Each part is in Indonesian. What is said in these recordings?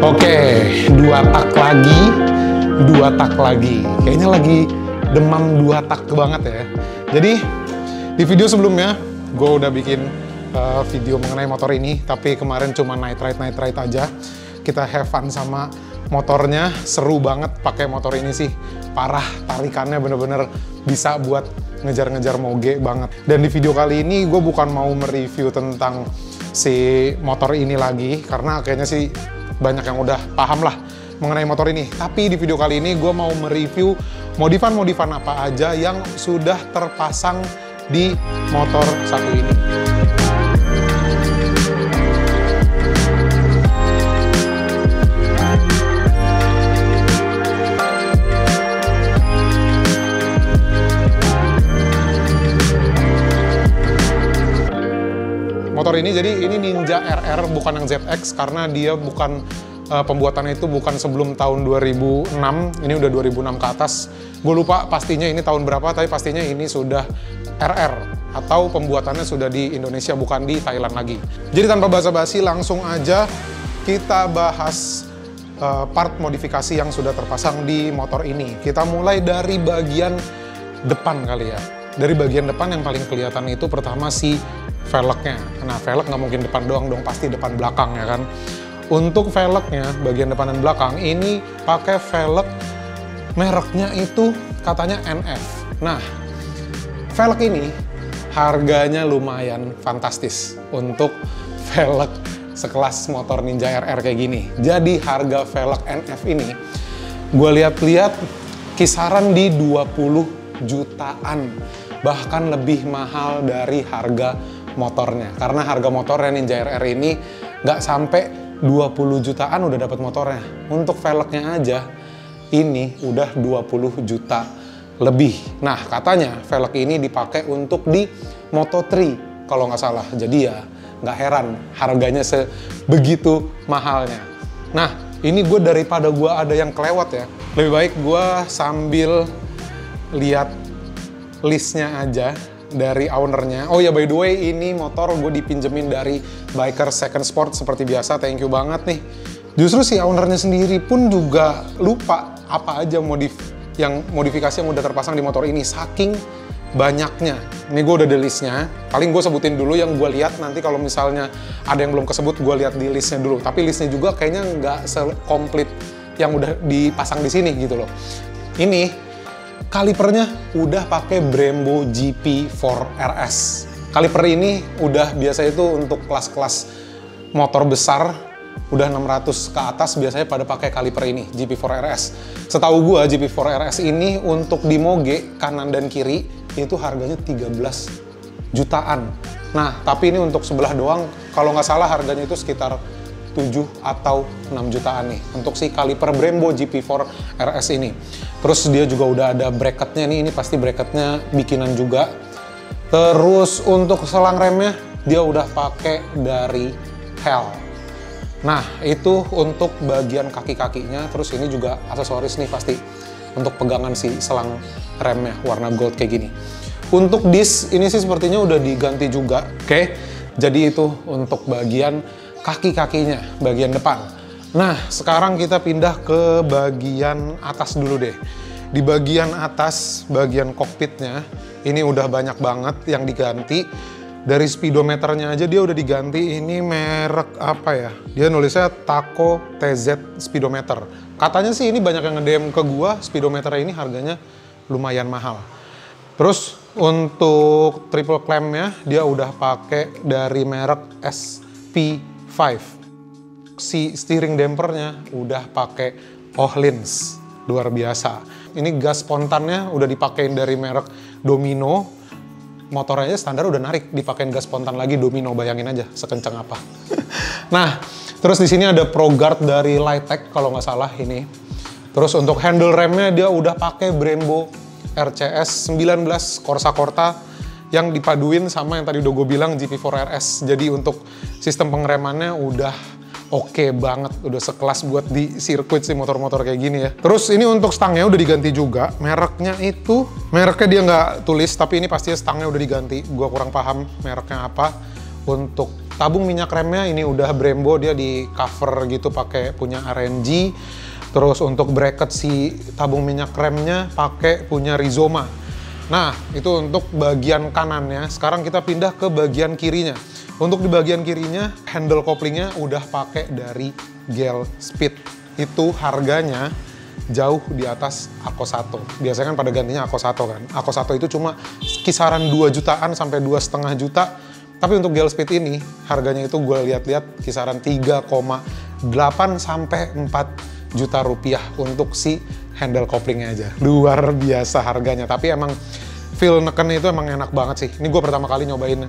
Oke, dua tak lagi. Kayaknya lagi demam dua tak banget ya. Jadi di video sebelumnya gue udah bikin video mengenai motor ini, tapi kemarin cuma night ride aja. Kita have fun sama motornya, seru banget pakai motor ini sih. Parah, tarikannya bener-bener bisa buat ngejar-ngejar moge banget. Dan di video kali ini gue bukan mau mereview tentang si motor ini lagi, karena kayaknya sih banyak yang udah paham lah mengenai motor ini. Tapi di video kali ini gue mau mereview modifan-modifan apa aja yang sudah terpasang di motor satu ini. Motor ini jadi ini Ninja RR, bukan yang ZX, karena dia bukan pembuatannya itu bukan sebelum tahun 2006, ini udah 2006 ke atas. Gue lupa pastinya ini tahun berapa, tapi pastinya ini sudah RR atau pembuatannya sudah di Indonesia, bukan di Thailand lagi. Jadi tanpa basa-basi langsung aja kita bahas part modifikasi yang sudah terpasang di motor ini. Kita mulai dari bagian depan kali ya. Dari bagian depan yang paling kelihatan itu pertama si velgnya. Nah, velg nggak mungkin depan doang dong, pasti depan belakang ya kan. Untuk velgnya, bagian depan dan belakang, ini pakai velg mereknya itu katanya NF. Nah, velg ini harganya lumayan fantastis untuk velg sekelas motor Ninja RR kayak gini. Jadi harga velg NF ini, gue lihat-lihat kisaran di 20 jutaan. Bahkan lebih mahal dari harga motornya. Karena harga motornya Ninja RR ini nggak sampai 20 jutaan udah dapat motornya. Untuk velgnya aja ini udah 20 juta lebih. Nah, katanya velg ini dipakai untuk di Moto3 kalau nggak salah. Jadi ya nggak heran harganya sebegitu mahalnya. Nah, ini gue daripada gue ada yang kelewat ya, lebih baik gue sambil lihat listnya aja dari ownernya. Oh ya, by the way, ini motor gue dipinjemin dari Biker Second Sport seperti biasa. Thank you banget nih. Justru si ownernya sendiri pun juga lupa apa aja modifikasi yang udah terpasang di motor ini, saking banyaknya. Ini gue udah ada listnya. Paling gue sebutin dulu yang gue lihat, nanti kalau misalnya ada yang belum kesebut gue lihat di listnya dulu. Tapi listnya juga kayaknya nggak sekomplit yang udah dipasang di sini gitu loh. Ini kalipernya udah pakai Brembo GP4 RS. Kaliper ini udah biasa itu untuk kelas-kelas motor besar, udah 600 ke atas biasanya pada pakai kaliper ini, GP4 RS. Setahu gua GP4 RS ini untuk di moge kanan dan kiri itu harganya 13 jutaan. Nah, tapi ini untuk sebelah doang, kalau nggak salah harganya itu sekitar 7 atau 6 jutaan nih untuk si kaliper Brembo GP4 RS ini. Terus dia juga udah ada bracketnya nih, ini pasti bracketnya bikinan juga. Terus untuk selang remnya dia udah pakai dari Hell. Nah, itu untuk bagian kaki-kakinya. Terus ini juga aksesoris nih pasti untuk pegangan si selang remnya warna gold kayak gini. Untuk disk ini sih sepertinya udah diganti juga. Oke, jadi itu untuk bagian kaki-kakinya, bagian depan. Nah, sekarang kita pindah ke bagian atas dulu deh. Di bagian atas, bagian kokpitnya, ini udah banyak banget yang diganti. Dari speedometernya aja dia udah diganti. Ini merek apa ya? Dia nulisnya Taco TZ Speedometer. Katanya sih ini banyak yang nge-DM ke gua, speedometer ini harganya lumayan mahal. Terus untuk triple clamp-nya dia udah pakai dari merek SP5. Si steering dampernya udah pakai Öhlins, luar biasa. Ini gas spontannya udah dipakein dari merek Domino. Motornya aja standar udah narik, dipakein gas spontan lagi Domino, bayangin aja sekencang apa. Nah, terus di sini ada Pro Guard dari Lightech kalau nggak salah ini. Terus untuk handle remnya dia udah pakai Brembo RCS 19 Corsa Corta yang dipaduin sama yang tadi udah gue bilang GP4 RS. Jadi untuk sistem pengeremannya udah oke banget, udah sekelas buat di sirkuit sih motor-motor kayak gini ya. Terus ini untuk stangnya udah diganti juga, mereknya dia nggak tulis, tapi ini pastinya stangnya udah diganti. Gua kurang paham mereknya apa. Untuk tabung minyak remnya ini udah Brembo, dia di cover gitu pakai punya RNG. Terus untuk bracket si tabung minyak remnya pakai punya Rizoma. Nah, itu untuk bagian kanannya. Sekarang kita pindah ke bagian kirinya. Untuk di bagian kirinya, handle couplingnya udah pakai dari Gelspeed. Itu harganya jauh di atas Ako 1. Biasanya kan pada gantinya Ako 1 kan. Ako 1 itu cuma kisaran 2 jutaan sampai 2,5 juta. Tapi untuk Gelspeed ini, harganya itu gue lihat-lihat kisaran 3,8 sampai 4 juta rupiah untuk si handle couplingnya aja. Luar biasa harganya, tapi emang feel neken itu emang enak banget sih. Ini gue pertama kali nyobain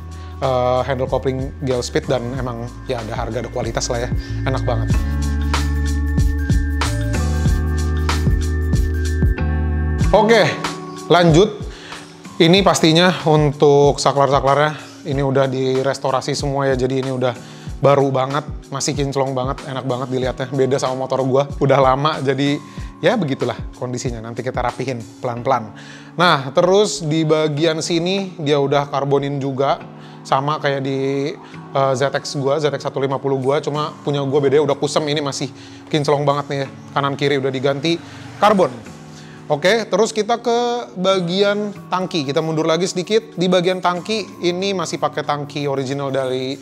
handle coupling Gelspeed dan emang ya ada harga, ada kualitas lah ya. Enak banget. Oke, lanjut. Ini pastinya untuk saklar-saklarnya ini udah direstorasi semua ya, jadi ini udah baru banget, masih kinclong banget, enak banget dilihatnya. Beda sama motor gua, udah lama, jadi ya begitulah kondisinya. Nanti kita rapihin pelan-pelan. Nah, terus di bagian sini dia udah karbonin juga, sama kayak di ZX gua, ZX 150 gua, cuma punya gua beda, udah kusem, ini masih kinclong banget nih ya. Kanan kiri udah diganti karbon. Oke, terus kita ke bagian tangki. Kita mundur lagi sedikit. Di bagian tangki ini masih pakai tangki original dari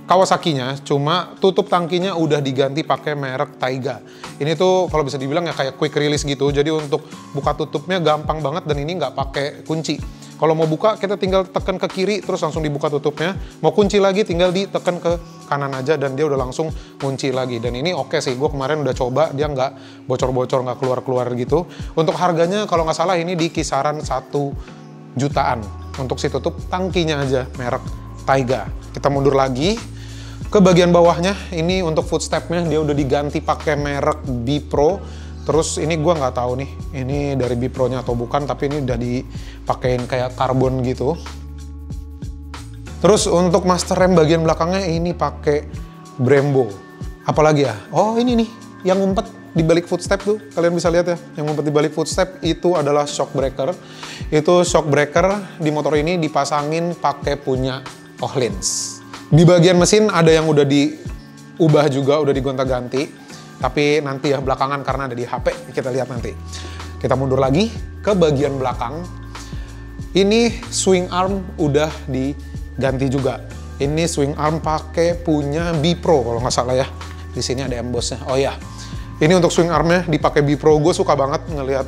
Kawasaki-nya, cuma tutup tangkinya udah diganti pakai merek Taiga. Ini tuh kalau bisa dibilang ya kayak quick release gitu. Jadi untuk buka tutupnya gampang banget dan ini nggak pakai kunci. Kalau mau buka kita tinggal tekan ke kiri terus langsung dibuka tutupnya. Mau kunci lagi tinggal ditekan ke kanan aja dan dia udah langsung kunci lagi. Dan ini oke sih, gue kemarin udah coba, dia nggak bocor-bocor, nggak keluar-keluar gitu. Untuk harganya kalau nggak salah ini di kisaran 1 jutaan. Untuk si tutup tangkinya aja merek Taiga. Kita mundur lagi ke bagian bawahnya. Ini untuk footstepnya dia udah diganti pakai merek B-Pro. Terus ini gue nggak tahu nih, ini dari B-Pro-nya atau bukan, tapi ini udah dipakein kayak karbon gitu. Terus untuk master rem bagian belakangnya ini pakai Brembo. Apalagi ya? Oh ini nih, yang ngumpet di balik footstep tuh, kalian bisa lihat ya. Yang ngumpet di balik footstep itu adalah shock breaker. Itu shock breaker di motor ini dipasangin pakai punya Öhlins. Di bagian mesin ada yang udah diubah juga, udah digonta-ganti. Tapi nanti ya belakangan karena ada di HP, kita lihat nanti. Kita mundur lagi ke bagian belakang. Ini swing arm udah diganti juga. Ini swing arm pakai punya B-Pro kalau nggak salah ya. Di sini ada embossnya. Oh ya, ini untuk swing armnya dipakai B-Pro. Gue suka banget ngelihat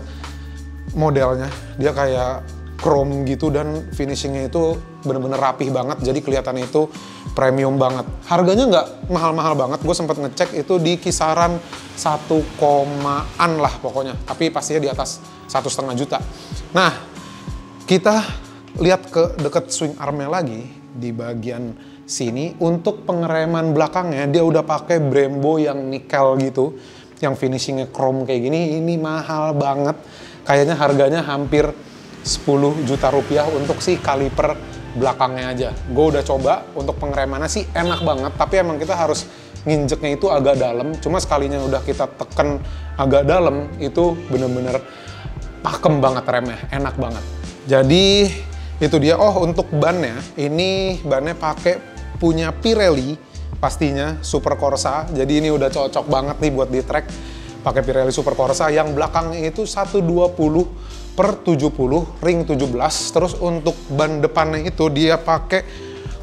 modelnya. Dia kayak chrome gitu dan finishingnya itu bener-bener rapih banget. Jadi kelihatannya itu premium banget. Harganya nggak mahal-mahal banget. Gue sempat ngecek itu di kisaran 1,an lah pokoknya. Tapi pastinya di atas 1,5 juta. Nah, kita lihat ke deket swing armnya lagi di bagian sini. Untuk pengereman belakangnya dia udah pakai Brembo yang nikel gitu, yang finishingnya chrome kayak gini. Ini mahal banget. Kayaknya harganya hampir 10 juta rupiah untuk si kaliper belakangnya aja. Gue udah coba, untuk pengeremannya sih enak banget, tapi emang kita harus nginjeknya itu agak dalam. Cuma sekalinya udah kita tekan agak dalam, itu bener-bener pakem banget remnya, enak banget. Jadi itu dia. Oh, untuk bannya, ini bannya pakai punya Pirelli, pastinya Super Corsa. Jadi ini udah cocok banget nih buat di track. Pakai Pirelli Super Corsa yang belakangnya itu 120/70 ring 17. Terus untuk ban depannya itu dia pakai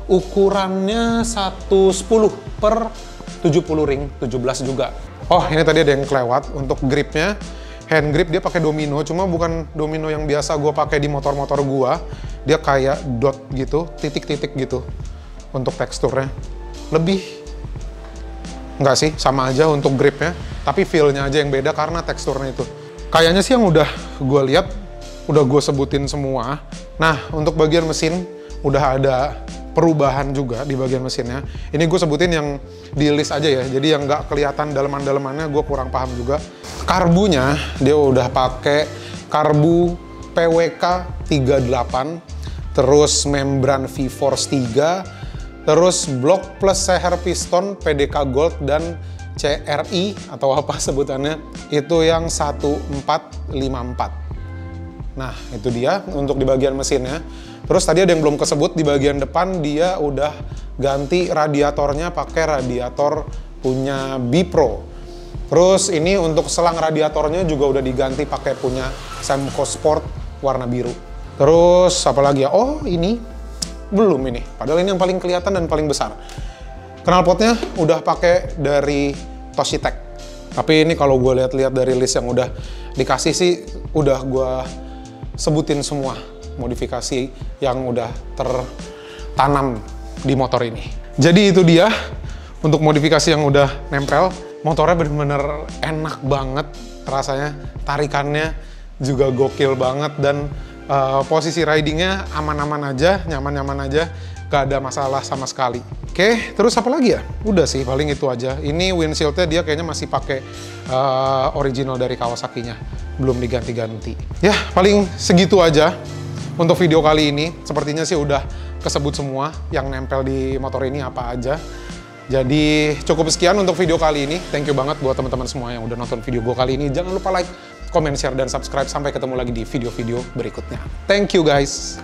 ukurannya 110/70 ring 17 juga. Oh, ini tadi ada yang kelewat. Untuk gripnya, hand grip dia pakai domino, cuma bukan domino yang biasa gue pakai di motor-motor gua. Dia kayak dot gitu, titik-titik gitu. Untuk teksturnya lebih enggak sih, sama aja untuk gripnya, tapi feel-nya aja yang beda karena teksturnya itu. Kayaknya sih yang udah gue lihat, udah gue sebutin semua. Nah, untuk bagian mesin udah ada perubahan juga di bagian mesinnya. Ini gue sebutin yang di list aja ya, jadi yang nggak kelihatan daleman-dalemannya gue kurang paham juga. Karbunya dia udah pakai karbu PWK 38, terus membran V-Force 3, terus blok plus seher piston PDK Gold dan CRI atau apa sebutannya itu yang 1454. Nah, itu dia untuk di bagian mesinnya. Terus tadi ada yang belum kesebut, di bagian depan dia udah ganti radiatornya pakai radiator punya Bipro. Terus ini untuk selang radiatornya juga udah diganti pakai punya Semco Sport warna biru. Terus apa lagi ya? Oh ini belum ini. Padahal ini yang paling kelihatan dan paling besar. Knalpotnya udah pakai dari Toshitech. Tapi ini kalau gue lihat-lihat dari list yang udah dikasih sih, udah gue sebutin semua modifikasi yang udah tertanam di motor ini. Jadi itu dia untuk modifikasi yang udah nempel. Motornya bener-bener enak banget rasanya, tarikannya juga gokil banget, dan posisi ridingnya aman-aman aja, nyaman-nyaman aja, gak ada masalah sama sekali. Oke, terus apa lagi ya? Udah sih, paling itu aja. Ini windshieldnya dia kayaknya masih pakai original dari Kawasaki-nya, belum diganti-ganti. Ya, paling segitu aja untuk video kali ini. Sepertinya sih udah kesebut semua yang nempel di motor ini apa aja. Jadi cukup sekian untuk video kali ini. Thank you banget buat teman-teman semua yang udah nonton video gue kali ini. Jangan lupa like, comment, share, dan subscribe. Sampai ketemu lagi di video-video berikutnya. Thank you guys.